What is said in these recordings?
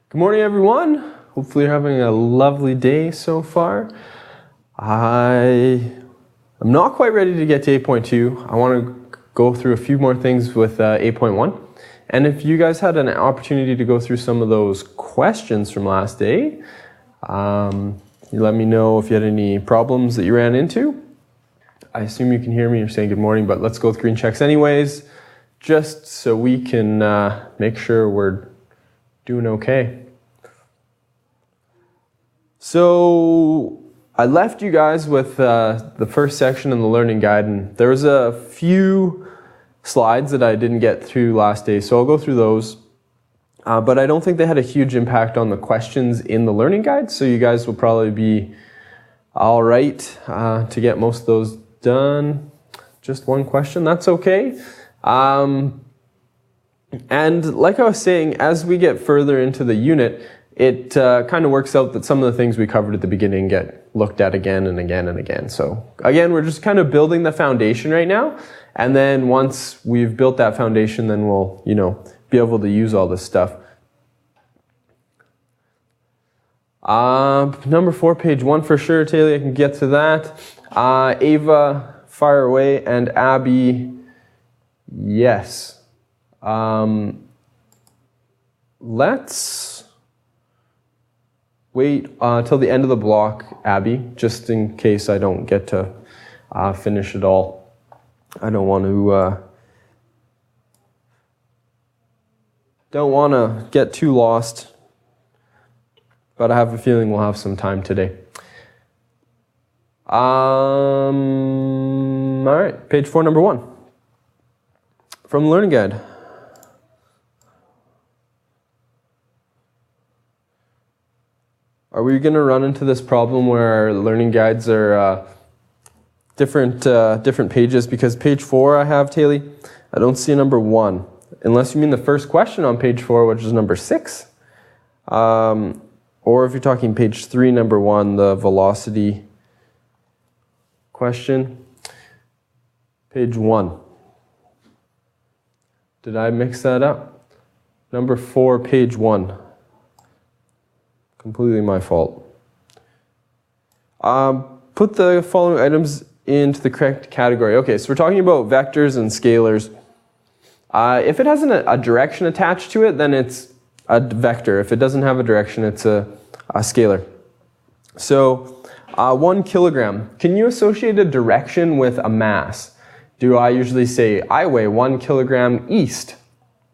Good morning, everyone. Hopefully you're having a lovely day so far. I am not quite ready to get to 8.2. I want to go through a few more things with 8.1. And if you guys had an opportunity to go through some of those questions from last day, you let me know if you had any problems that you ran into. I assume you can hear me. You're saying good morning, but let's go with green checks anyways, just so we can make sure we're doing okay. So I left you guys with the first section in the learning guide, and there was a few slides that I didn't get through last day, so I'll go through those. But I don't think they had a huge impact on the questions in the learning guide, so you guys will probably be all right to get most of those done. Just one question, that's okay. And like I was saying, as we get further into the unit, it kind of works out that some of the things we covered at the beginning get looked at again and again and again. So again, we're just kind of building the foundation right now. And then once we've built that foundation, then we'll, be able to use all this stuff. Number 4, page 1 for sure, Taylor, I can get to that. Ava, fire away, and Abby, yes. Let's wait till the end of the block, Abby, just in case I don't get to finish it all. I don't want to get too lost, but I have a feeling we'll have some time today. All right, page 4, number 1 from the learning guide. Are we going to run into this problem where our learning guides are different pages? Because page 4 I have, Taylor, I don't see a number 1. Unless you mean the first question on page 4, which is number 6. Or if you're talking page 3, number 1, the velocity question. Page 1. Did I mix that up? Number 4, page 1. Completely my fault. Put the following items into the correct category. Okay, so we're talking about vectors and scalars. If it has a direction attached to it, then it's a vector. If it doesn't have a direction, it's a scalar. So 1 kilogram. Can you associate a direction with a mass? Do I usually say, I weigh 1 kilogram east?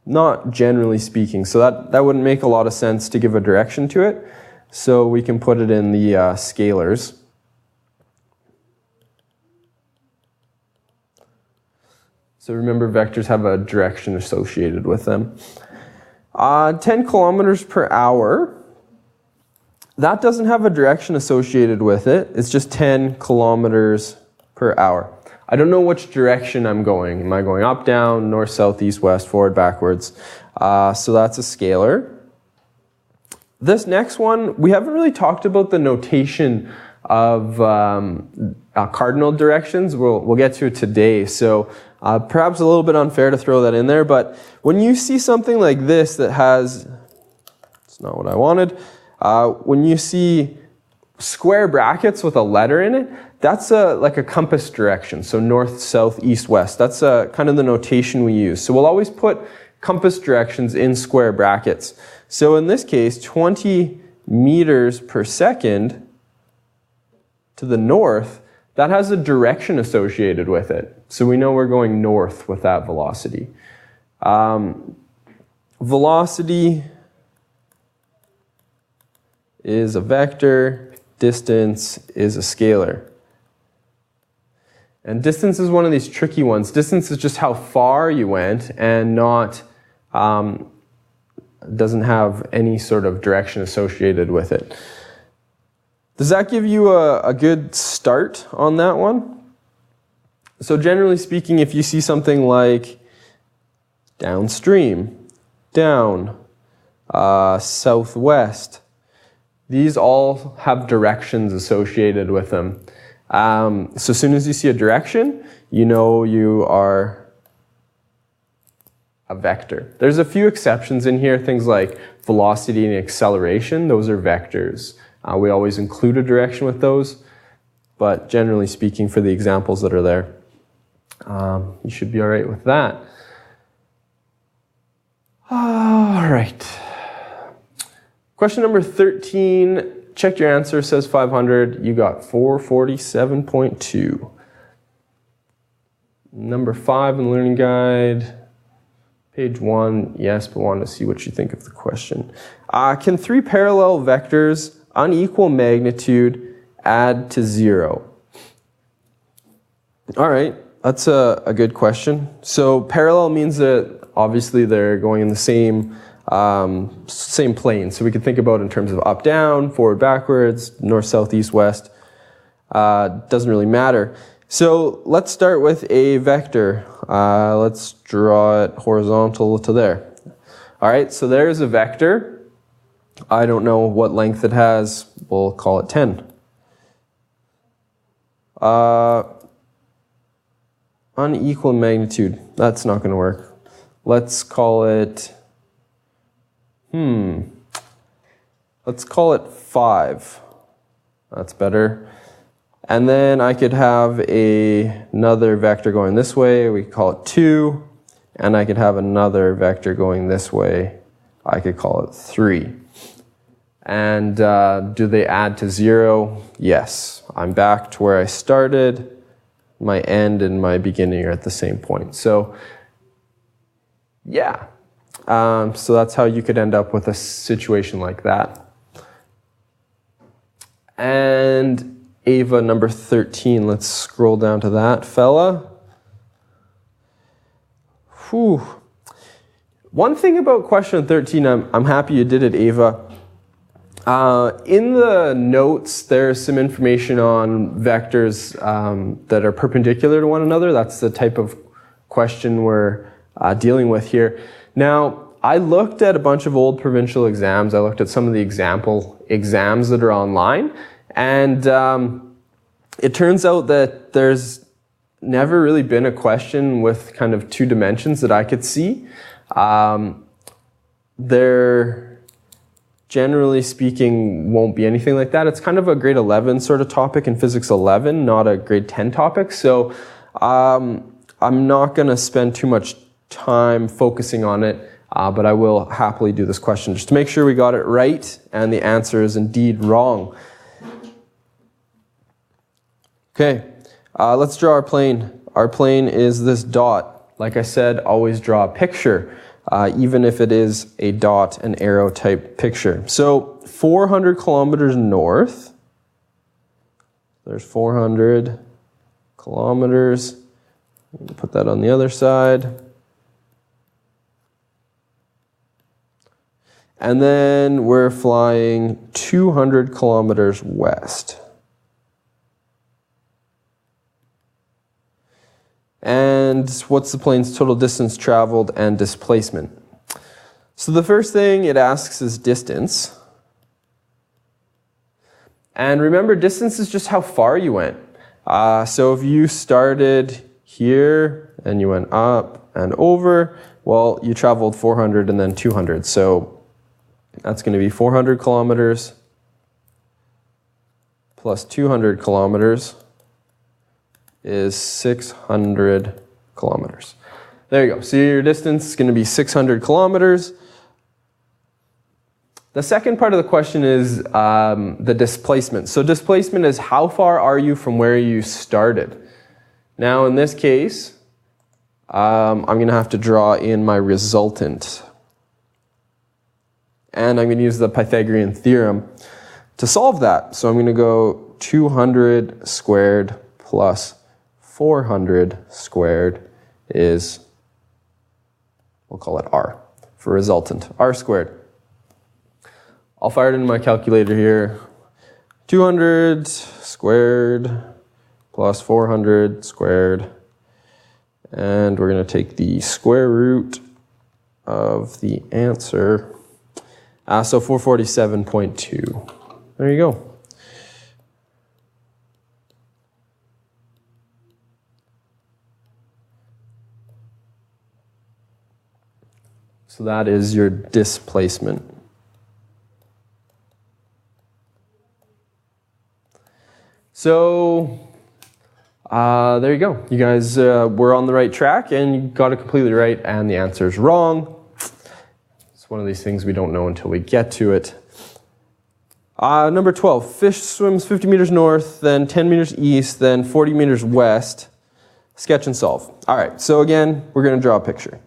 Not generally speaking. So that wouldn't make a lot of sense to give a direction to it. So we can put it in the scalars. So remember, vectors have a direction associated with them. 10 kilometers per hour. That doesn't have a direction associated with it. It's just 10 kilometers per hour. I don't know which direction I'm going. Am I going up, down, north, south, east, west, forward, backwards? So that's a scalar. This next one, we haven't really talked about the notation of cardinal directions. We'll get to it today. So perhaps a little bit unfair to throw that in there, but when you see something like this that has, it's not what I wanted, when you see square brackets with a letter in it, that's like a compass direction. So north, south, east, west. That's kind of the notation we use. So we'll always put compass directions in square brackets. So in this case, 20 meters per second to the north, that has a direction associated with it. So we know we're going north with that velocity. Velocity is a vector, distance is a scalar. And distance is one of these tricky ones. Distance is just how far you went and not, doesn't have any sort of direction associated with it. Does that give you a good start on that one? So generally speaking, if you see something like downstream, down, southwest, these all have directions associated with them. So as soon as you see a direction, you know you are a vector. There's a few exceptions in here, things like velocity and acceleration. Those are vectors. We always include a direction with those, but generally speaking, for the examples that are there, you should be all right with that. All right. Question number 13. Check your answer, says 500. You got 447.2. Number 5 in the learning guide. Page 1, yes, but wanted to see what you think of the question. Can 3 parallel vectors, unequal magnitude, add to 0? All right, that's a good question. So parallel means that obviously they're going in the same plane. So we can think about it in terms of up, down, forward, backwards, north, south, east, west. Doesn't really matter. So let's start with a vector. Let's draw it horizontal to there. All right, so there's a vector. I don't know what length it has. We'll call it 10. Unequal magnitude. That's not going to work. Let's call it, let's call it 5. That's better. And then I could have another vector going this way. We could call it 2. And I could have another vector going this way. I could call it 3. And do they add to 0? Yes. I'm back to where I started. My end and my beginning are at the same point. So, yeah. So that's how you could end up with a situation like that. And Ava, number 13. Let's scroll down to that fella. Whew. One thing about question 13, I'm happy you did it, Ava. In the notes, there's some information on vectors that are perpendicular to one another. That's the type of question we're dealing with here. Now, I looked at a bunch of old provincial exams. I looked at some of the example exams that are online. And it turns out that there's never really been a question with kind of 2 dimensions that I could see. There, generally speaking, won't be anything like that. It's kind of a grade 11 sort of topic in Physics 11, not a grade 10 topic. So I'm not going to spend too much time focusing on it, but I will happily do this question just to make sure we got it right and the answer is indeed wrong. Okay, let's draw our plane. Our plane is this dot. Like I said, always draw a picture, even if it is a dot and arrow type picture. So 400 kilometers north. There's 400 kilometers. Put that on the other side. And then we're flying 200 kilometers west. And what's the plane's total distance traveled and displacement? So the first thing it asks is distance. And remember, distance is just how far you went. So if you started here and you went up and over, well, you traveled 400 and then 200. So that's going to be 400 kilometers plus 200 kilometers is 600 kilometers. There you go. So your distance is going to be 600 kilometers. The second part of the question is the displacement. So displacement is how far are you from where you started. Now in this case, I'm going to have to draw in my resultant. And I'm going to use the Pythagorean theorem to solve that. So I'm going to go 200 squared plus 400 squared is, we'll call it R for resultant, R squared. I'll fire it into my calculator here. 200 squared plus 400 squared. And we're going to take the square root of the answer. So 447.2. There you go. So that is your displacement. So there you go. You guys were on the right track and you got it completely right and the answer is wrong. It's one of these things we don't know until we get to it. Number 12, fish swims 50 meters north, then 10 meters east, then 40 meters west. Sketch and solve. All right, so again, we're going to draw a picture.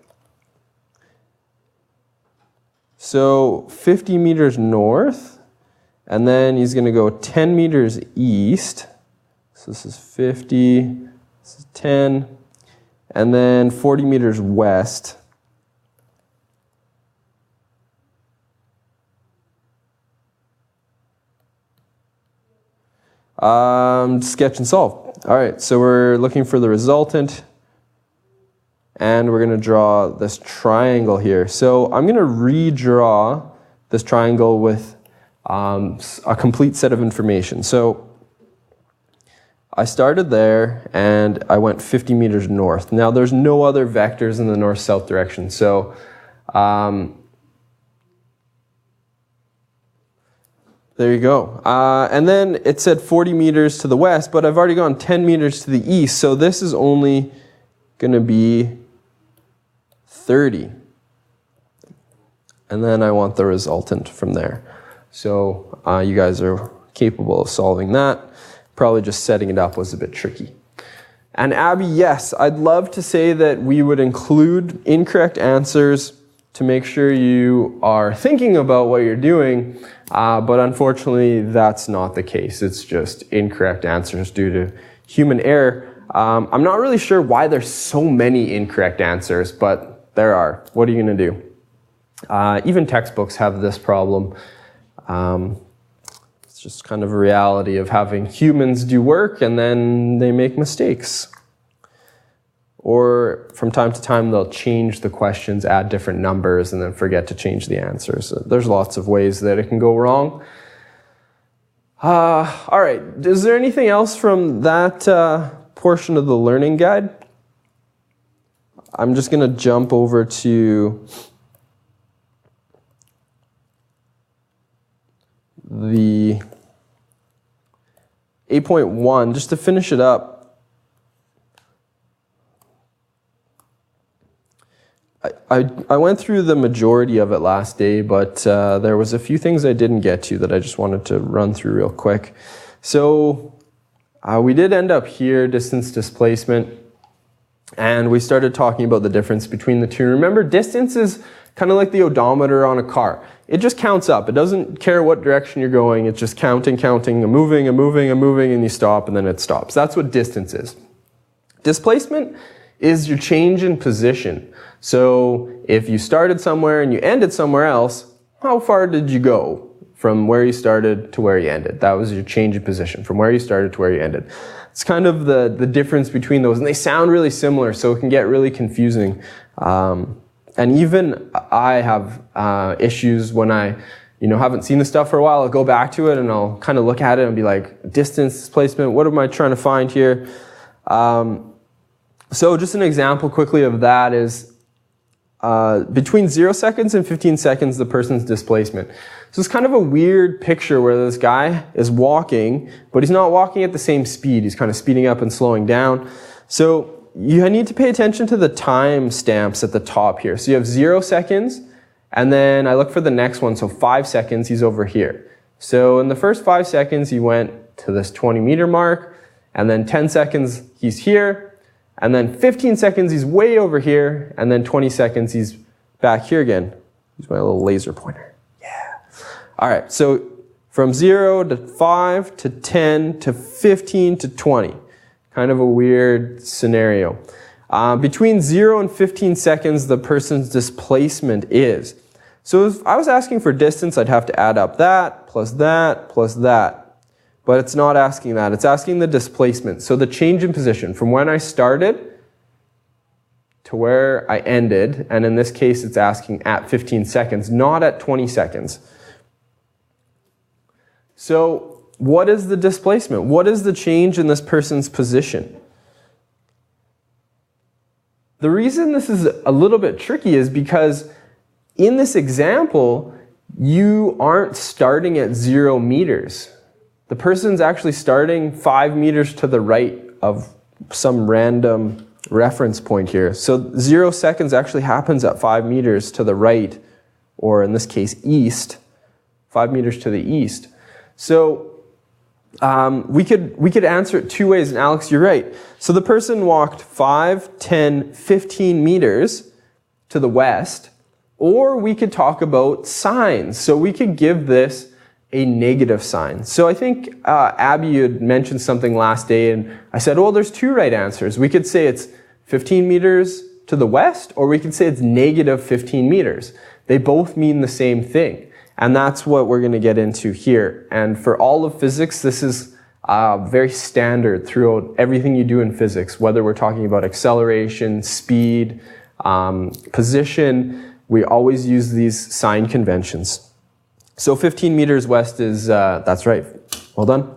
So 50 meters north, and then he's going to go 10 meters east. So this is 50, this is 10, and then 40 meters west. Sketch and solve. All right, so we're looking for the resultant, and we're going to draw this triangle here. So I'm going to redraw this triangle with a complete set of information. So I started there, and I went 50 meters north. Now, there's no other vectors in the north-south direction, so there you go. And then it said 40 meters to the west, but I've already gone 10 meters to the east, so this is only going to be 30. And then I want the resultant from there. So you guys are capable of solving that. Probably just setting it up was a bit tricky. And Abby, yes, I'd love to say that we would include incorrect answers to make sure you are thinking about what you're doing, but unfortunately that's not the case. It's just incorrect answers due to human error. I'm not really sure why there's so many incorrect answers, but there are. What are you going to do? Even textbooks have this problem. It's just kind of a reality of having humans do work and then they make mistakes. Or from time to time, they'll change the questions, add different numbers, and then forget to change the answers. So there's lots of ways that it can go wrong. All right, is there anything else from that portion of the learning guide? I'm just going to jump over to the 8.1, just to finish it up. I went through the majority of it last day, but there was a few things I didn't get to that I just wanted to run through real quick. So we did end up here, distance displacement, and we started talking about the difference between the two. Remember, distance is kind of like the odometer on a car. It just counts up. It doesn't care what direction you're going. It's just counting, moving, and you stop, and then it stops. That's what distance is. Displacement is your change in position. So if you started somewhere and you ended somewhere else, how far did you go from where you started to where you ended? That was your change in position, from where you started to where you ended. It's kind of the difference between those, and they sound really similar, so it can get really confusing. And even I have issues when I haven't seen the stuff for a while. I'll go back to it and I'll kind of look at it and be like, distance, displacement, what am I trying to find here? So just an example quickly of that is between 0 seconds and 15 seconds, the person's displacement. So it's kind of a weird picture where this guy is walking, but he's not walking at the same speed. He's kind of speeding up and slowing down. So you need to pay attention to the time stamps at the top here. So you have 0 seconds, and then I look for the next one. So 5 seconds, he's over here. So in the first 5 seconds, he went to this 20 meter mark, and then 10 seconds, he's here. And then 15 seconds, he's way over here. And then 20 seconds, he's back here again. Use my little laser pointer. Yeah. All right, so from 0 to 5 to 10 to 15 to 20. Kind of a weird scenario. Between 0 and 15 seconds, the person's displacement is. So if I was asking for distance, I'd have to add up that, plus that, plus that. But it's not asking that. It's asking the displacement. So the change in position from when I started to where I ended. And in this case, it's asking at 15 seconds, not at 20 seconds. So what is the displacement? What is the change in this person's position? The reason this is a little bit tricky is because in this example, you aren't starting at 0 meters. The person's actually starting 5 meters to the right of some random reference point here. So 0 seconds actually happens at 5 meters to the right, or in this case, east, 5 meters to the east. So we could answer it two ways, and Alex, you're right. So the person walked 5, 10, 15 meters to the west, or we could talk about signs. So we could give this a negative sign. So I think Abby, you had mentioned something last day, and I said, well, there's two right answers. We could say it's 15 meters to the west, or we could say it's negative 15 meters. They both mean the same thing. And that's what we're going to get into here. And for all of physics, this is very standard throughout everything you do in physics, whether we're talking about acceleration, speed, position, we always use these sign conventions. So 15 meters west is, that's right, well done.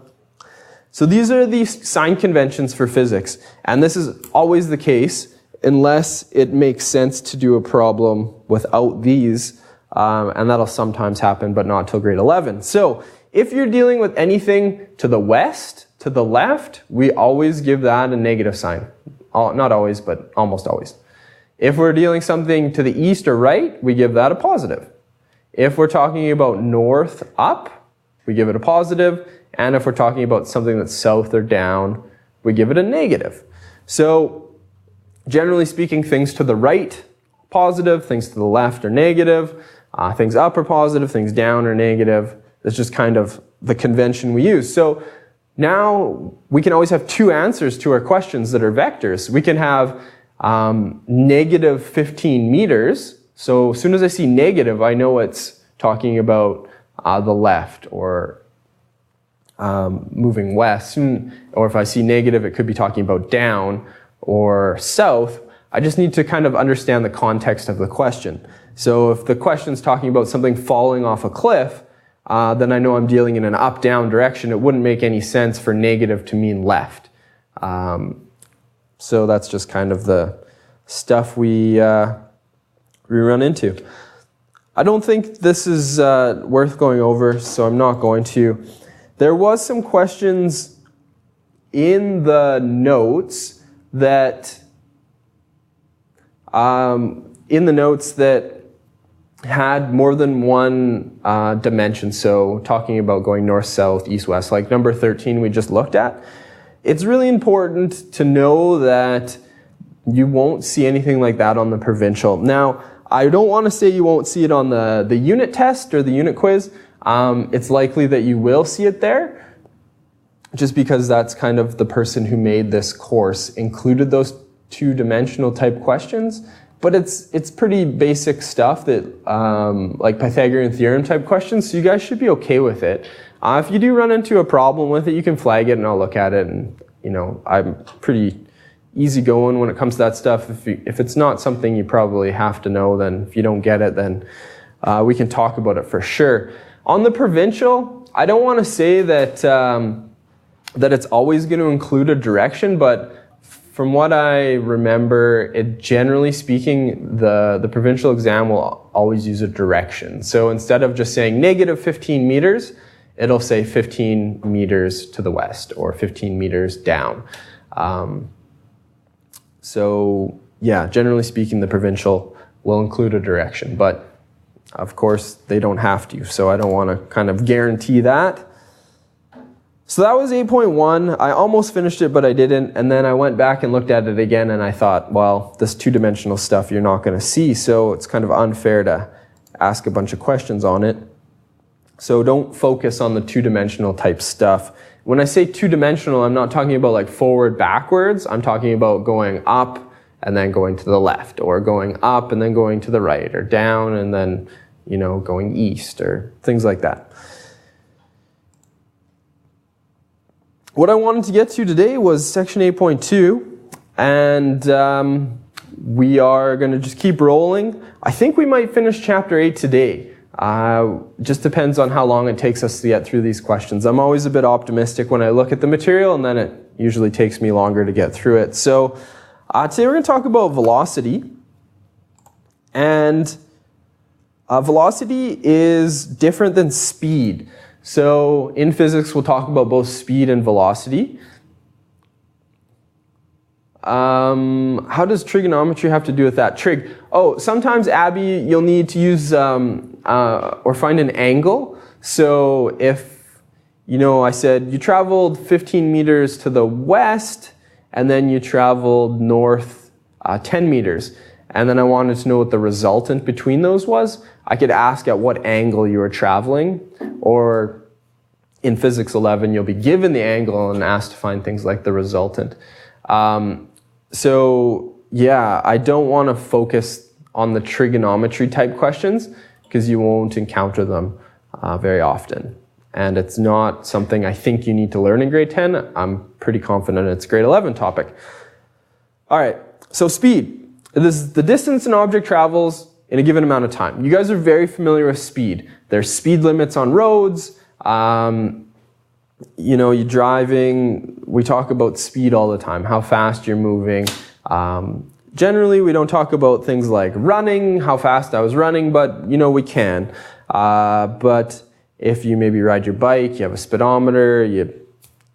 So these are the sign conventions for physics. And this is always the case unless it makes sense to do a problem without these. And that'll sometimes happen, but not till grade 11. So if you're dealing with anything to the west, to the left, we always give that a negative sign. Not always, but almost always. If we're dealing something to the east or right, we give that a positive. If we're talking about north up, we give it a positive. And if we're talking about something that's south or down, we give it a negative. So generally speaking, things to the right, positive, things to the left are negative. Things up are positive, things down are negative. That's just kind of the convention we use. So now we can always have two answers to our questions that are vectors. We can have negative 15 meters. So as soon as I see negative, I know it's talking about the left or moving west. Or if I see negative, it could be talking about down or south. I just need to kind of understand the context of the question. So if the question's talking about something falling off a cliff, then I know I'm dealing in an up-down direction. It wouldn't make any sense for negative to mean left. So that's just kind of the stuff we run into. I don't think this is worth going over, so I'm not going to. There was some questions in the notes that had more than one dimension. So talking about going north, south, east, west, like number 13 we just looked at. It's really important to know that you won't see anything like that on the provincial. Now, I don't want to say you won't see it on the unit test or the unit quiz. It's likely that you will see it there, just because that's kind of the person who made this course included those two-dimensional type questions. But it's pretty basic stuff that like Pythagorean theorem type questions, so you guys should be okay with it. If you do run into a problem with it, you can flag it and I'll look at it, and I'm pretty easygoing when it comes to that stuff. If it's not something you probably have to know, then if you don't get it, then we can talk about it for sure. On the provincial, I don't want to say that that it's always going to include a direction, but from what I remember, generally speaking, the provincial exam will always use a direction. So instead of just saying negative 15 meters, it'll say 15 meters to the west or 15 meters down. So yeah, generally speaking, the provincial will include a direction, but of course they don't have to. So I don't want to kind of guarantee that. So that was 8.1. I almost finished it, but I didn't. And then I went back and looked at it again, and I thought, well, this two-dimensional stuff you're not going to see, so it's kind of unfair to ask a bunch of questions on it. So don't focus on the two-dimensional type stuff. When I say two-dimensional, I'm not talking about like forward, backwards. I'm talking about going up and then going to the left, or going up and then going to the right, or down and then, going east, or things like that. What I wanted to get to today was section 8.2, and we are going to just keep rolling. I think we might finish chapter 8 today. Just depends on how long it takes us to get through these questions. I'm always a bit optimistic when I look at the material, and then it usually takes me longer to get through it. So today we're going to talk about velocity, and Velocity is different than speed. So in physics, we'll talk about both speed and velocity. How does trigonometry have to do with that? Trig. Oh, sometimes, Abby, you'll need to use or find an angle. So if, I said you traveled 15 meters to the west, and then you traveled north 10 meters, and then I wanted to know what the resultant between those was, I could ask at what angle you were traveling, or in Physics 11, you'll be given the angle and asked to find things like the resultant. So yeah, I don't want to focus on the trigonometry type questions because you won't encounter them very often. And it's not something I think you need to learn in grade 10. I'm pretty confident it's grade 11 topic. All right, so speed. This is the distance an object travels in a given amount of time. You guys are very familiar with speed. There's speed limits on roads. You're driving, we talk about speed all the time, how fast you're moving. Generally, we don't talk about things like running, how fast I was running, but we can. But if you maybe ride your bike, you have a speedometer, you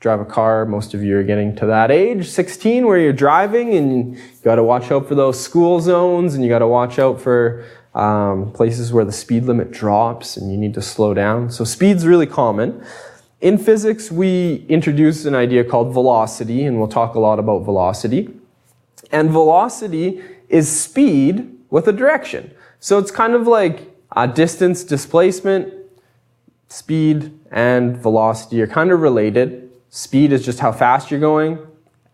drive a car, most of you are getting to that age, 16, where you're driving and you got to watch out for those school zones and you got to watch out for places where the speed limit drops and you need to slow down. So speed's really common. In physics, we introduced an idea called velocity, and we'll talk a lot about velocity. And velocity is speed with a direction. So it's kind of like distance, displacement, speed, and velocity are kind of related. Speed is just how fast you're going,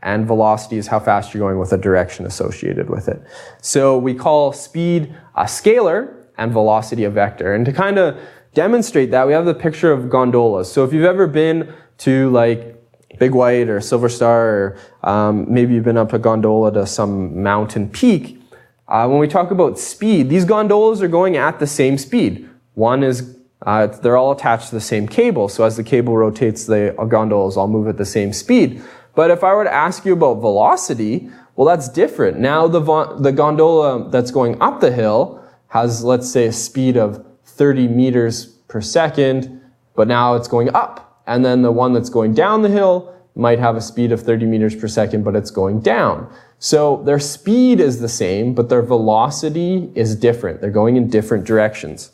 and velocity is how fast you're going with a direction associated with it. So we call speed a scalar and velocity a vector. And to kind of demonstrate that, we have the picture of gondolas. So if you've ever been to like Big White or Silver Star, or maybe you've been up a gondola to some mountain peak, when we talk about speed, these gondolas are going at the same speed. One is, they're all attached to the same cable, so as the cable rotates, the gondolas all move at the same speed. But if I were to ask you about velocity, well, that's different. Now the gondola that's going up the hill has, let's say, a speed of 30 meters per second, but now it's going up. And then the one that's going down the hill might have a speed of 30 meters per second, but it's going down. So their speed is the same, but their velocity is different. They're going in different directions.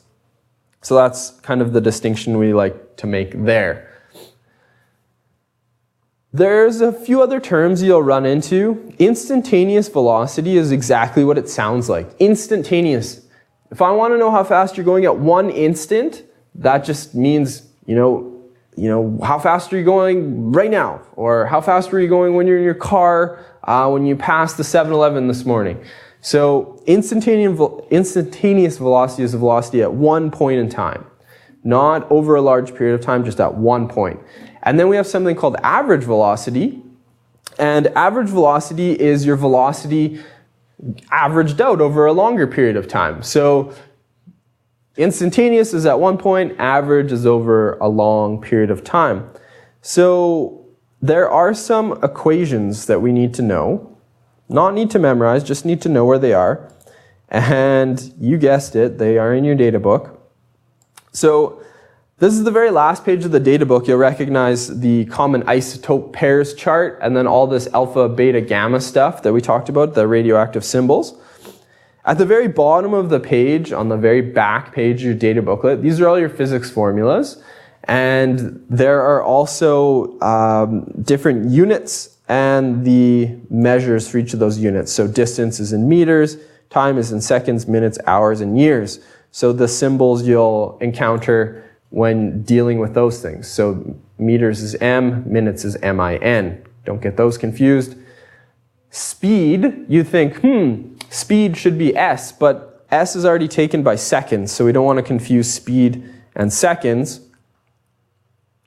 So that's kind of the distinction we like to make there. There's a few other terms you'll run into. Instantaneous velocity is exactly what it sounds like. Instantaneous. If I want to know how fast you're going at one instant, that just means, how fast are you going right now? Or how fast were you going when you're in your car, when you passed the 7-Eleven this morning? So instantaneous velocity is a velocity at one point in time. Not over a large period of time, just at one point. And then we have something called average velocity. And average velocity is your velocity averaged out over a longer period of time. So instantaneous is at one point, average is over a long period of time. So there are some equations that we need to know. Not need to memorize, just need to know where they are. And you guessed it, they are in your data book. So this is the very last page of the data book. You'll recognize the common isotope pairs chart and then all this alpha, beta, gamma stuff that we talked about, the radioactive symbols. At the very bottom of the page, on the very back page of your data booklet, these are all your physics formulas. And there are also different units and the measures for each of those units. So distance is in meters, time is in seconds, minutes, hours, and years. So the symbols you'll encounter when dealing with those things. So meters is M, minutes is MIN. Don't get those confused. Speed, you think, speed should be S, but S is already taken by seconds, so we don't want to confuse speed and seconds.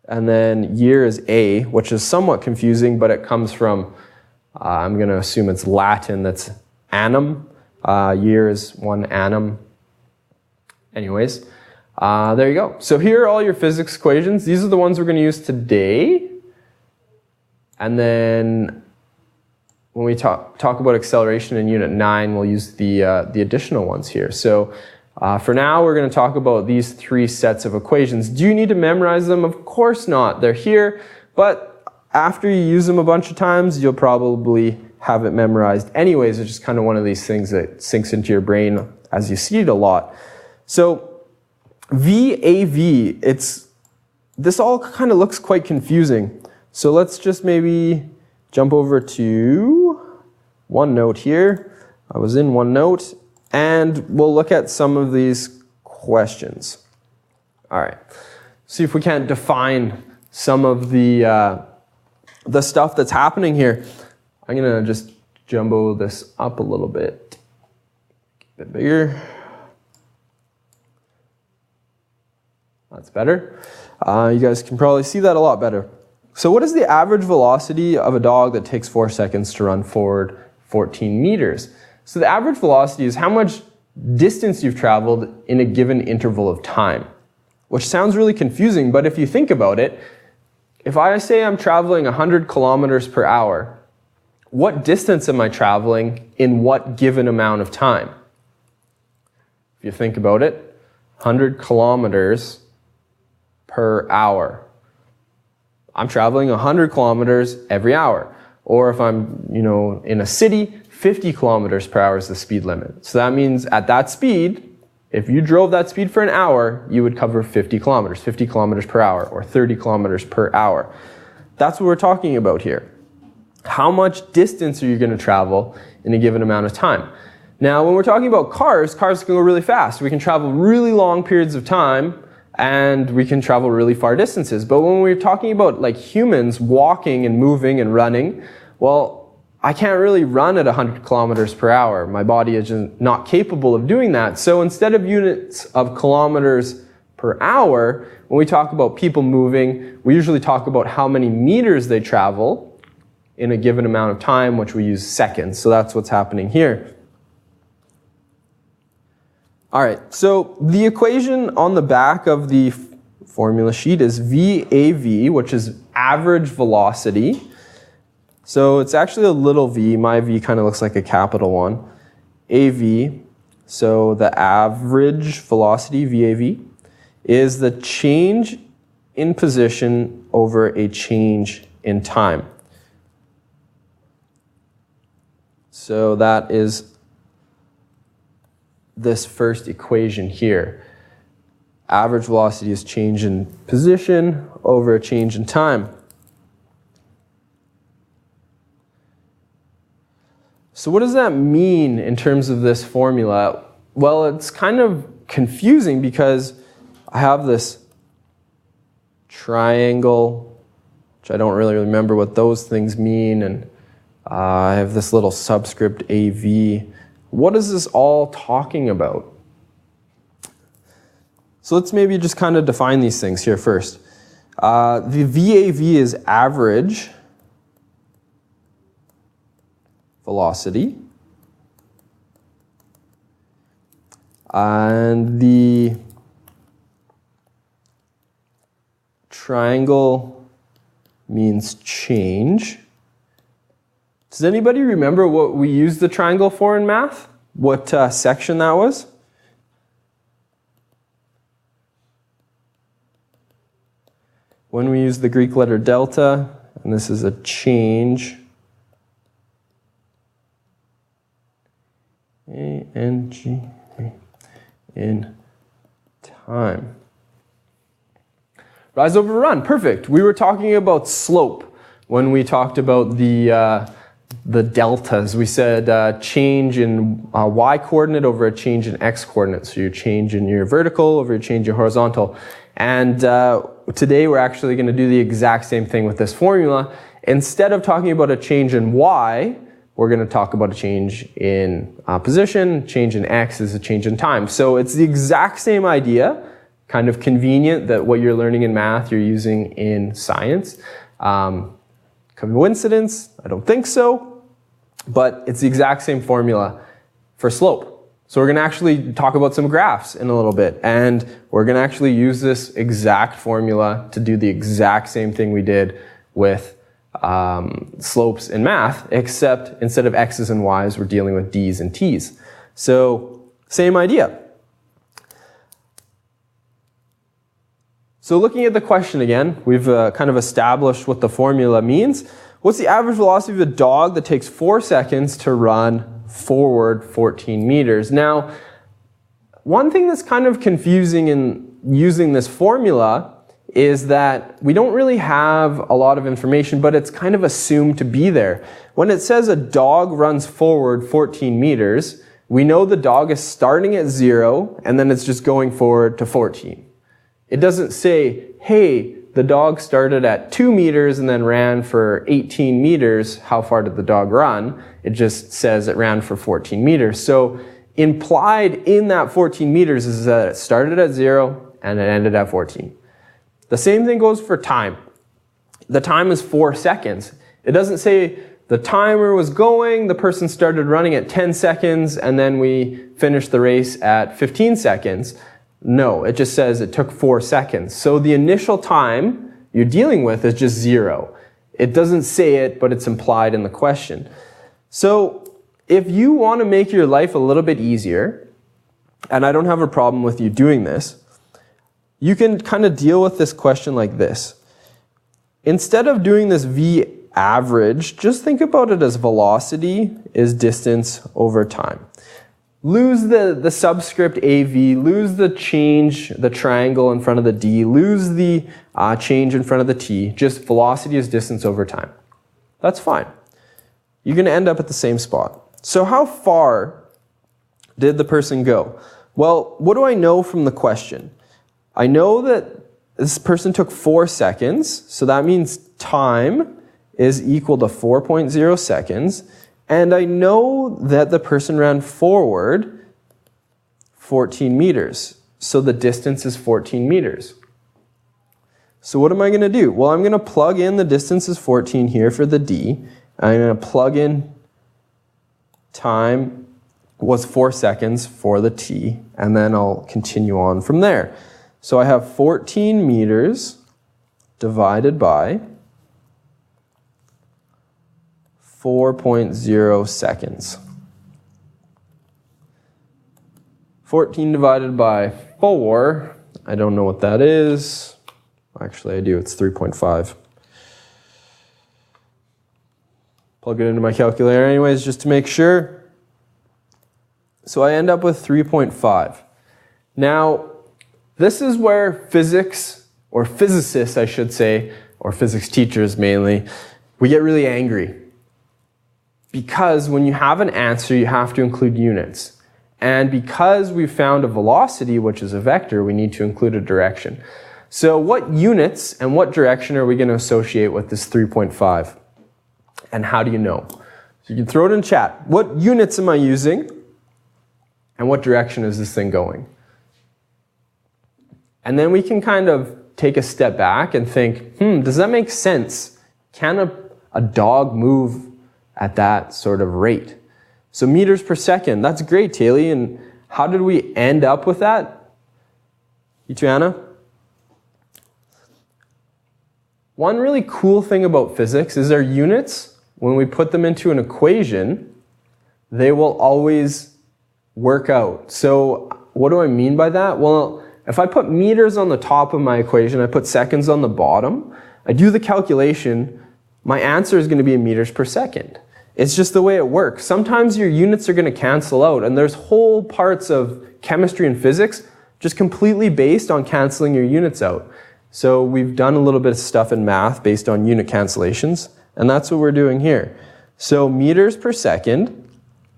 And then year is A, which is somewhat confusing, but it comes from, I'm going to assume it's Latin, that's annum. Year is one annum. Anyways, there you go. So here are all your physics equations. These are the ones we're going to use today. And then when we talk about acceleration in Unit 9, we'll use the additional ones here. So For now, we're going to talk about these three sets of equations. Do you need to memorize them? Of course not. They're here, but after you use them a bunch of times, you'll probably have it memorized anyways. It's just kind of one of these things that sinks into your brain as you see it a lot. So VAV, this all kind of looks quite confusing. So let's just maybe jump over to OneNote here. I was in OneNote, and we'll look at some of these questions. All right, see if we can't define some of the stuff that's happening here. I'm gonna just jumbo this up a little bit, a bit bigger. That's better. You guys can probably see that a lot better. So what is the average velocity of a dog that takes 4 seconds to run forward 14 meters? So the average velocity is how much distance you've traveled in a given interval of time, which sounds really confusing, but if you think about it, if I say I'm traveling 100 kilometers per hour, what distance am I traveling in what given amount of time? If you think about it, 100 kilometers per hour. I'm traveling 100 kilometers every hour. Or if I'm, in a city, 50 kilometers per hour is the speed limit. So that means at that speed, if you drove that speed for an hour, you would cover 50 kilometers per hour, or 30 kilometers per hour. That's what we're talking about here. How much distance are you going to travel in a given amount of time? Now, when we're talking about cars can go really fast. We can travel really long periods of time, and we can travel really far distances. But when we're talking about like humans walking and moving and running, well, I can't really run at 100 kilometers per hour. My body is just not capable of doing that. So instead of units of kilometers per hour, when we talk about people moving, we usually talk about how many meters they travel in a given amount of time, which we use seconds. So that's what's happening here. All right, so the equation on the back of the formula sheet is VAV, which is average velocity. So it's actually a little v. My v kind of looks like a capital one. AV, so the average velocity, VAV, is the change in position over a change in time. So that is this first equation here. Average velocity is change in position over a change in time. So what does that mean in terms of this formula? Well, it's kind of confusing because I have this triangle, which I don't really remember what those things mean, and I have this little subscript AV. What is this all talking about? So let's maybe just kind of define these things here first. The VAV is average velocity. And the triangle means change. Does anybody remember what we used the triangle for in math? What section that was? When we use the Greek letter delta, and this is a change. A-N-G in time. Rise over run, perfect. We were talking about slope when we talked about the deltas. We said change in y coordinate over a change in x coordinate. So your change in your vertical over your change in horizontal. And today we're actually going to do the exact same thing with this formula. Instead of talking about a change in y, we're going to talk about a change in position. Change in x is a change in time. So it's the exact same idea. Kind of convenient that what you're learning in math you're using in science. Coincidence? I don't think so. But it's the exact same formula for slope. So we're going to actually talk about some graphs in a little bit. And we're going to actually use this exact formula to do the exact same thing we did with slopes in math, except instead of x's and y's, we're dealing with d's and t's. So same idea. So looking at the question again, we've kind of established what the formula means. What's the average velocity of a dog that takes 4 seconds to run forward 14 meters? Now, one thing that's kind of confusing in using this formula is that we don't really have a lot of information, but it's kind of assumed to be there. When it says a dog runs forward 14 meters, we know the dog is starting at 0 and then it's just going forward to 14. It doesn't say, hey, the dog started at 2 meters and then ran for 18 meters. How far did the dog run? It just says it ran for 14 meters. So implied in that 14 meters is that it started at 0 and it ended at 14. The same thing goes for time. The time is 4 seconds. It doesn't say the timer was going, the person started running at 10 seconds, and then we finished the race at 15 seconds. No, it just says it took 4 seconds. So the initial time you're dealing with is just 0. It doesn't say it, but it's implied in the question. So if you want to make your life a little bit easier, and I don't have a problem with you doing this, you can kind of deal with this question like this. Instead of doing this V average, just think about it as velocity is distance over time. Lose the subscript AV, lose the change, the triangle in front of the D, lose the change in front of the T, just velocity is distance over time. That's fine. You're going to end up at the same spot. So how far did the person go? Well, what do I know from the question? I know that this person took 4 seconds, so that means time is equal to 4.0 seconds. And I know that the person ran forward 14 meters. So the distance is 14 meters. So what am I going to do? Well, I'm going to plug in the distance is 14 here for the D. I'm going to plug in time was 4 seconds for the T. And then I'll continue on from there. So I have 14 meters divided by 4.0 seconds. 14 divided by 4, I don't know what that is. Actually, I do, it's 3.5. Plug it into my calculator anyways, just to make sure. So I end up with 3.5. Now, this is where physics, or physicists I should say, or physics teachers mainly, we get really angry. Because when you have an answer, you have to include units. And because we've found a velocity, which is a vector, we need to include a direction. So what units and what direction are we going to associate with this 3.5? And how do you know? So you can throw it in chat. What units am I using? And what direction is this thing going? And then we can kind of take a step back and think, does that make sense? Can a dog move at that sort of rate? So meters per second, that's great, Taylor. And how did we end up with that? You too, Anna? One really cool thing about physics is our units, when we put them into an equation, they will always work out. So what do I mean by that? Well, if I put meters on the top of my equation, I put seconds on the bottom, I do the calculation, my answer is going to be in meters per second. It's just the way it works. Sometimes your units are going to cancel out, and there's whole parts of chemistry and physics just completely based on canceling your units out. So we've done a little bit of stuff in math based on unit cancellations, and that's what we're doing here. So meters per second,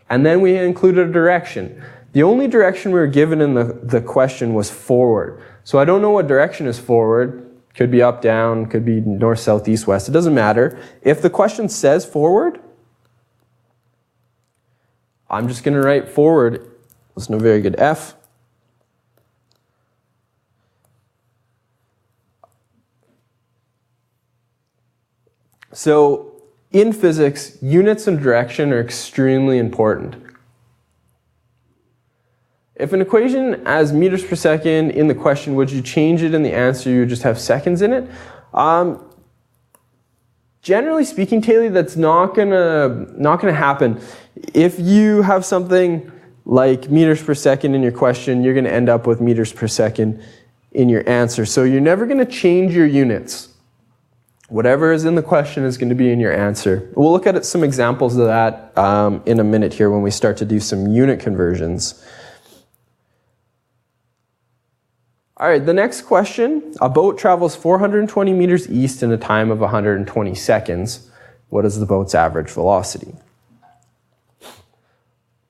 and then we included a direction. The only direction we were given in the question was forward. So I don't know what direction is forward. Could be up, down, could be north, south, east, west. It doesn't matter. If the question says forward, I'm just going to write forward. That's no very good F. So in physics, units and direction are extremely important. If an equation has meters per second in the question, would you change it in the answer? You would just have seconds in it. Generally speaking, Taylor, that's not gonna happen. If you have something like meters per second in your question, you're gonna end up with meters per second in your answer. So you're never going to change your units. Whatever is in the question is going to be in your answer. We'll look at some examples of that in a minute here when we start to do some unit conversions. All right, the next question. A boat travels 420 meters east in a time of 120 seconds. What is the boat's average velocity?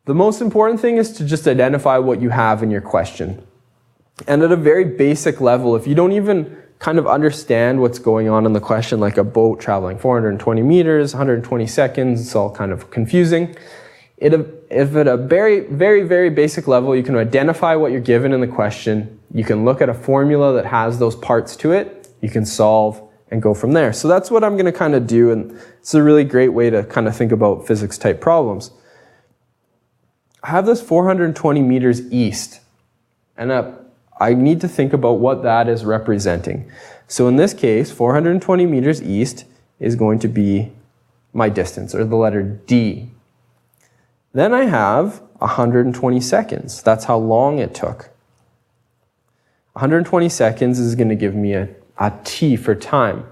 The most important thing is to just identify what you have in your question. And at a very basic level, if you don't even kind of understand what's going on in the question, like a boat traveling 420 meters, 120 seconds, it's all kind of confusing. If at a very, very, very basic level, you can identify what you're given in the question, you can look at a formula that has those parts to it, you can solve and go from there. So that's what I'm going to kind of do, and it's a really great way to kind of think about physics type problems. I have this 420 meters east, and I need to think about what that is representing. So in this case, 420 meters east is going to be my distance, or the letter D. Then I have 120 seconds. That's how long it took. 120 seconds is going to give me a T for time.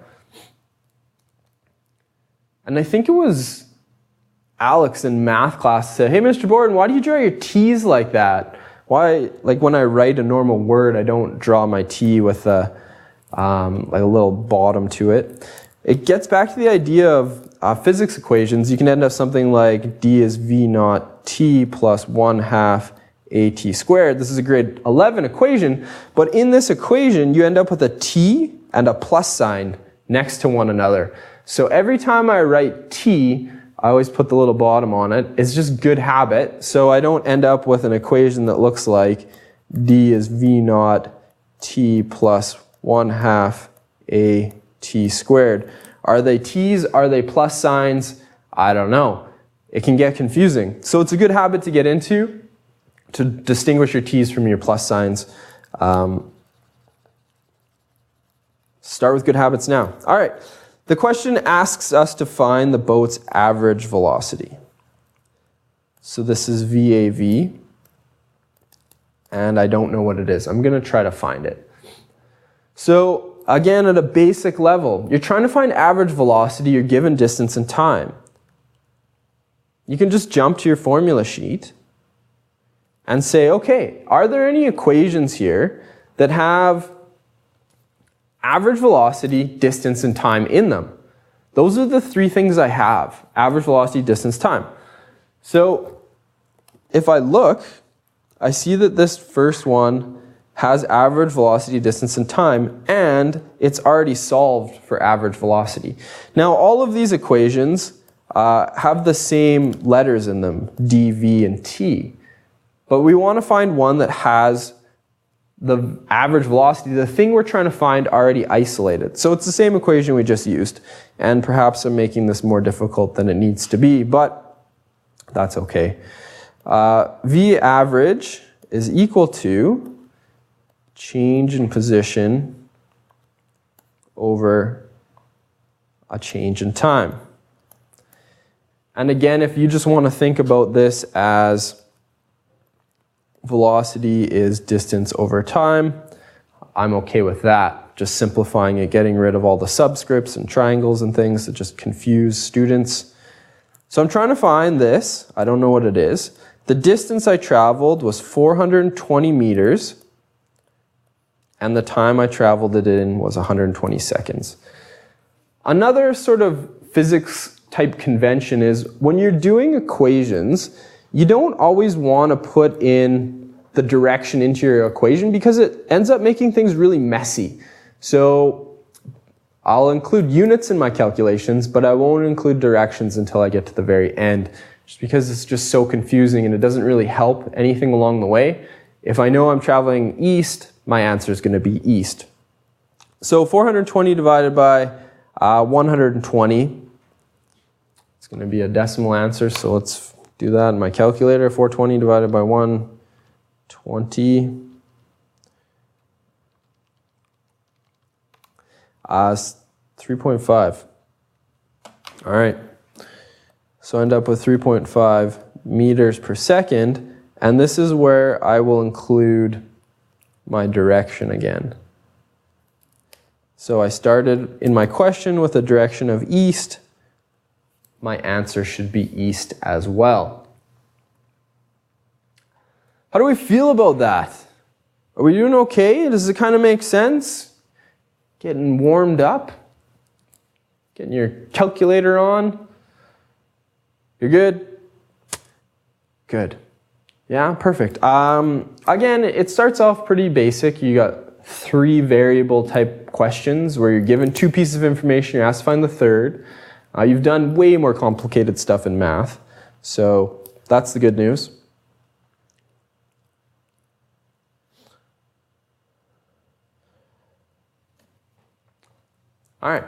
And I think it was Alex in math class said, "Hey, Mr. Borden, why do you draw your T's like that? Why, like when I write a normal word, I don't draw my T with like a little bottom to it." It gets back to the idea of physics equations. You can end up something like D is V naught T plus 1/2 AT squared. This is a grade 11 equation, but in this equation, you end up with a T and a plus sign next to one another. So every time I write T, I always put the little bottom on it. It's just good habit, so I don't end up with an equation that looks like D is V naught T plus 1/2 AT squared. Are they T's? Are they plus signs? I don't know. It can get confusing. So it's a good habit to get into, to distinguish your T's from your plus signs. Start with good habits now. All right. The question asks us to find the boat's average velocity. So this is VAV, and I don't know what it is. I'm going to try to find it. So again, at a basic level, you're trying to find average velocity, you're given distance and time. You can just jump to your formula sheet and say, okay, are there any equations here that have average velocity, distance, and time in them? Those are the three things I have: average velocity, distance, time. So if I look, I see that this first one has average velocity, distance, and time, and it's already solved for average velocity. Now, all of these equations have the same letters in them, D, V, and T. But we want to find one that has the average velocity, the thing we're trying to find, already isolated. So it's the same equation we just used, and perhaps I'm making this more difficult than it needs to be, but that's okay. V average is equal to change in position over a change in time. And again, if you just want to think about this as velocity is distance over time, I'm okay with that. Just simplifying it, getting rid of all the subscripts and triangles and things that just confuse students. So I'm trying to find this. I don't know what it is. The distance I traveled was 420 meters, and the time I traveled it in was 120 seconds. Another sort of physics type convention is when you're doing equations, you don't always want to put in the direction into your equation because it ends up making things really messy. So I'll include units in my calculations, but I won't include directions until I get to the very end, just because it's just so confusing and it doesn't really help anything along the way. If I know I'm traveling east, my answer is going to be east. So 420 divided by 120, it's going to be a decimal answer, so let's do that in my calculator. 420 divided by 120. 3.5. All right. So I end up with 3.5 meters per second, and this is where I will include my direction again. So I started in my question with a direction of east. My answer should be east as well. How do we feel about that? Are we doing okay? Does it kind of make sense? Getting warmed up? Getting your calculator on? You're good? Good. Yeah, perfect. Again, it starts off pretty basic. You got 3 variable type questions where you're given 2 pieces of information, you're asked to find the third. You've done way more complicated stuff in math, so that's the good news. All right.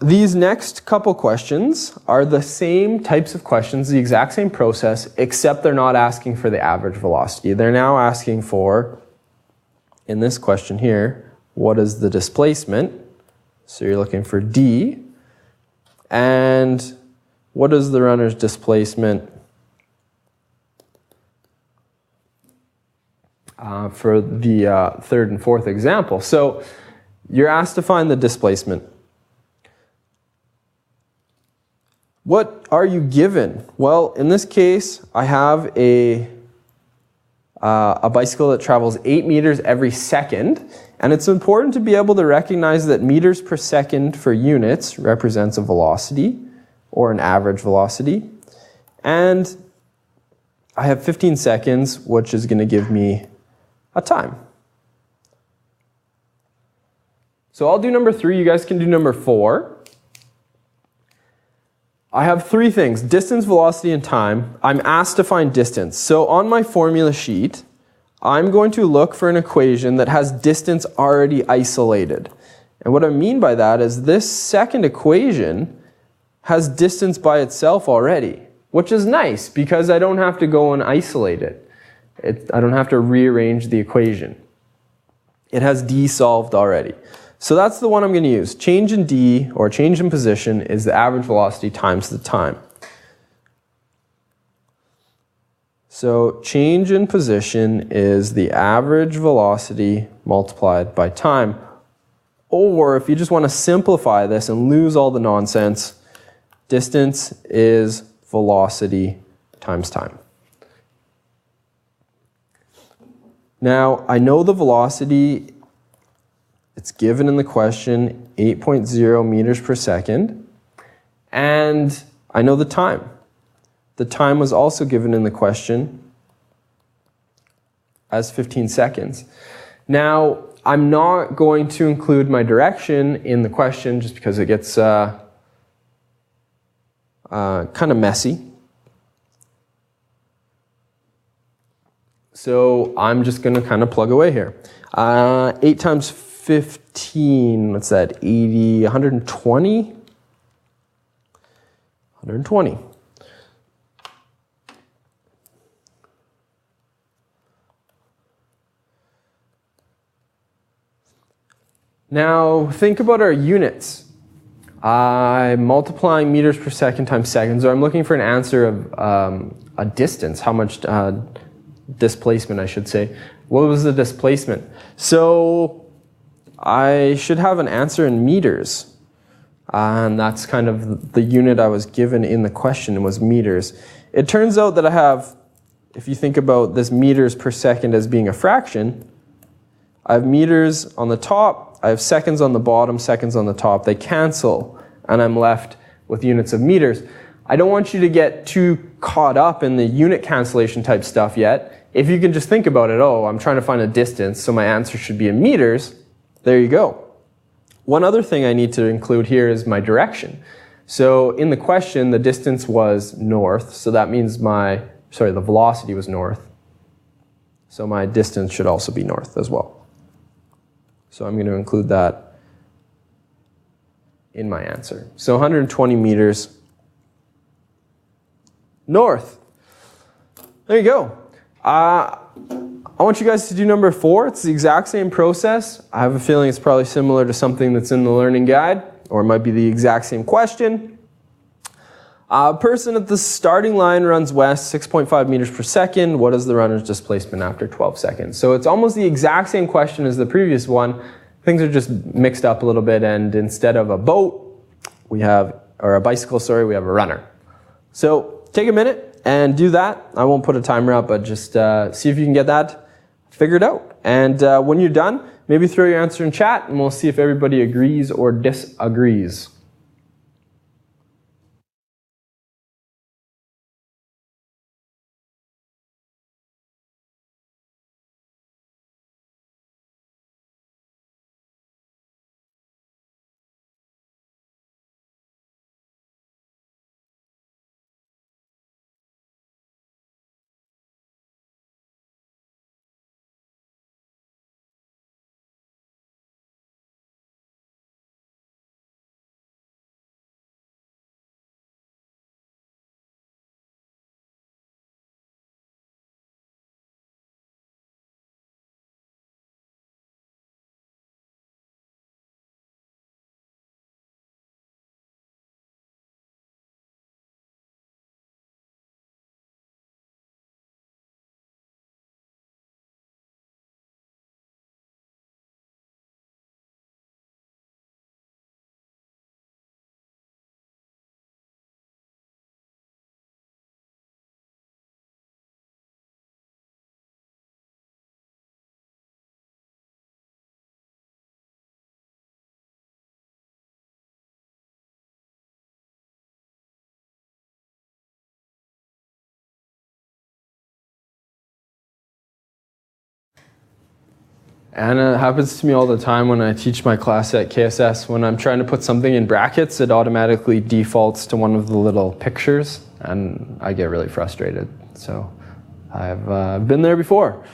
These next couple questions are the same types of questions, the exact same process, except they're not asking for the average velocity. They're now asking for, in this question here, what is the displacement? So you're looking for D. And what is the runner's displacement for the third and fourth example? So you're asked to find the displacement. What are you given? Well, in this case, I have a bicycle that travels 8 meters every second, and it's important to be able to recognize that meters per second for units represents a velocity, or an average velocity, and I have 15 seconds, which is going to give me a time. So I'll do number 3, you guys can do number 4. I have 3 things, distance, velocity, and time. I'm asked to find distance. So on my formula sheet, I'm going to look for an equation that has distance already isolated. And what I mean by that is this second equation has distance by itself already, which is nice because I don't have to go and isolate it. I don't have to rearrange the equation. It has D solved already. So that's the one I'm going to use. Change in D, or change in position, is the average velocity times the time. So change in position is the average velocity multiplied by time. Or if you just want to simplify this and lose all the nonsense, distance is velocity times time. Now, I know the velocity, it's given in the question, 8.0 meters per second, and I know the time. The time was also given in the question as 15 seconds. Now, I'm not going to include my direction in the question just because it gets kind of messy. So I'm just going to kind of plug away here. 8 times 15, what's that, 80, 120? 120. Now, think about our units. I'm multiplying meters per second times seconds, or I'm looking for an answer of a distance, how much displacement, I should say. What was the displacement? So I should have an answer in meters. And that's kind of the unit I was given in the question, was meters. It turns out that I have, if you think about this meters per second as being a fraction, I have meters on the top, I have seconds on the bottom, seconds on the top. They cancel, and I'm left with units of meters. I don't want you to get too caught up in the unit cancellation type stuff yet. If you can just think about it, oh, I'm trying to find a distance, so my answer should be in meters, there you go. One other thing I need to include here is my direction. So in the question, the distance was north, so that means the velocity was north. So my distance should also be north as well. So I'm going to include that in my answer. So 120 meters north. There you go. I want you guys to do number 4. It's the exact same process. I have a feeling it's probably similar to something that's in the learning guide, or it might be the exact same question. A person at the starting line runs west 6.5 meters per second. What is the runner's displacement after 12 seconds? So it's almost the exact same question as the previous one. Things are just mixed up a little bit, and instead of a boat, we have, or a bicycle, sorry, we have a runner. So take a minute and do that. I won't put a timer up, but just see if you can get that figured out. And when you're done, maybe throw your answer in chat, and we'll see if everybody agrees or disagrees. And it happens to me all the time when I teach my class at KSS. When I'm trying to put something in brackets, it automatically defaults to one of the little pictures, and I get really frustrated. So I've been there before.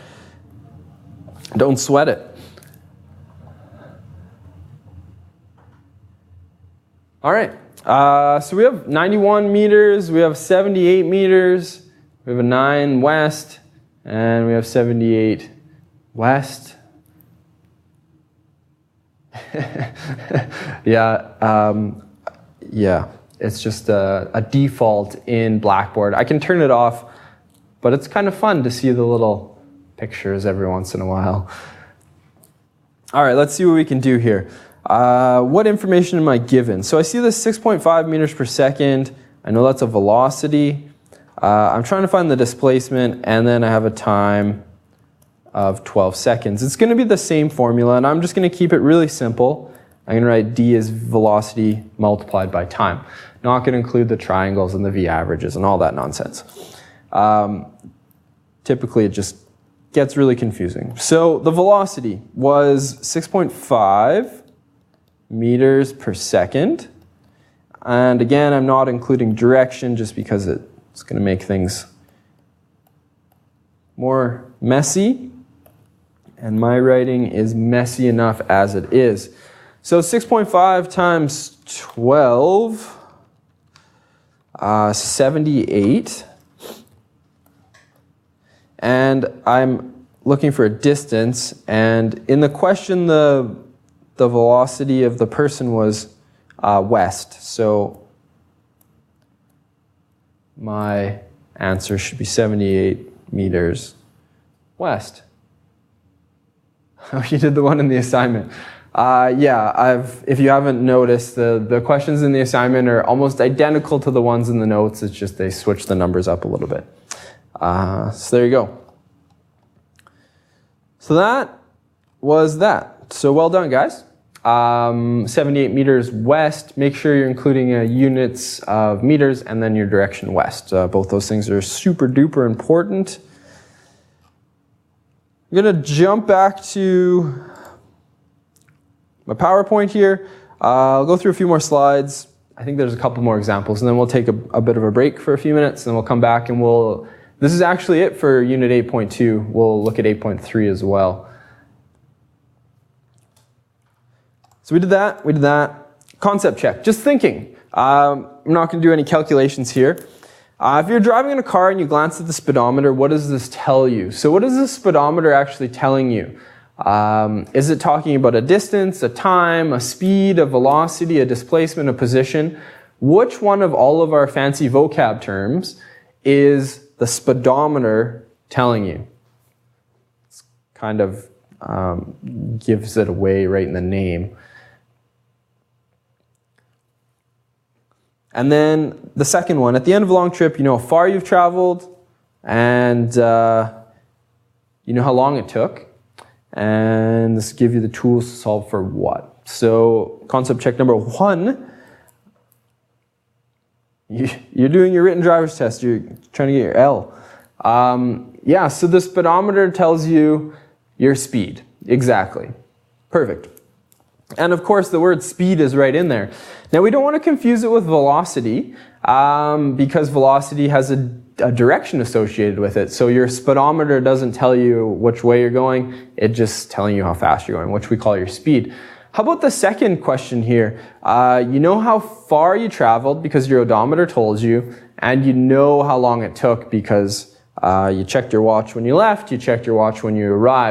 Don't sweat it. All right, so we have 91 meters, we have 78 meters, we have a 9 west, and we have 78 west. Yeah, it's just a default in Blackboard. I can turn it off, but it's kind of fun to see the little pictures every once in a while. All right, let's see what we can do here. What information am I given? So I see this 6.5 meters per second. I know that's a velocity. I'm trying to find the displacement, and then I have a time of 12 seconds. It's going to be the same formula, and I'm just going to keep it really simple. I'm going to write d as velocity multiplied by time. Not going to include the triangles and the v averages and all that nonsense. Typically, it just gets really confusing. So the velocity was 6.5 meters per second. And again, I'm not including direction just because it's going to make things more messy. And my writing is messy enough as it is. So 6.5 times 12, 78. And I'm looking for a distance. And in the question, the velocity of the person was west. So my answer should be 78 meters west. Oh, you did the one in the assignment. If you haven't noticed, the questions in the assignment are almost identical to the ones in the notes. It's just they switch the numbers up a little bit. So there you go. So that was that. So well done, guys. 78 meters west. Make sure you're including units of meters and then your direction west. Both those things are super duper important. I'm going to jump back to my PowerPoint here. I'll go through a few more slides. I think there's a couple more examples, and then we'll take a bit of a break for a few minutes, and we'll come back and this is actually it for Unit 8.2. We'll look at 8.3 as well. So we did that. Concept check, just thinking. I'm not going to do any calculations here. If you're driving in a car and you glance at the speedometer, what does this tell you? So what is the speedometer actually telling you? Is it talking about a distance, a time, a speed, a velocity, a displacement, a position? which one of all of our fancy vocab terms is the speedometer telling you? It's kind of gives it away right in the name. And then the second one, at the end of a long trip, you know how far you've traveled, and you know how long it took. And this will give you the tools to solve for what. So concept check number 1, you're doing your written driver's test. You're trying to get your L. Yeah, so the speedometer tells you your speed. Exactly. Perfect. And of course, the word speed is right in there. Now, we don't want to confuse it with velocity because velocity has a direction associated with it. So your speedometer doesn't tell you which way you're going. It's just telling you how fast you're going, which we call your speed. How about the second question here? You know how far you traveled because your odometer told you, and you know how long it took because you checked your watch when you left, you checked your watch when you arrived.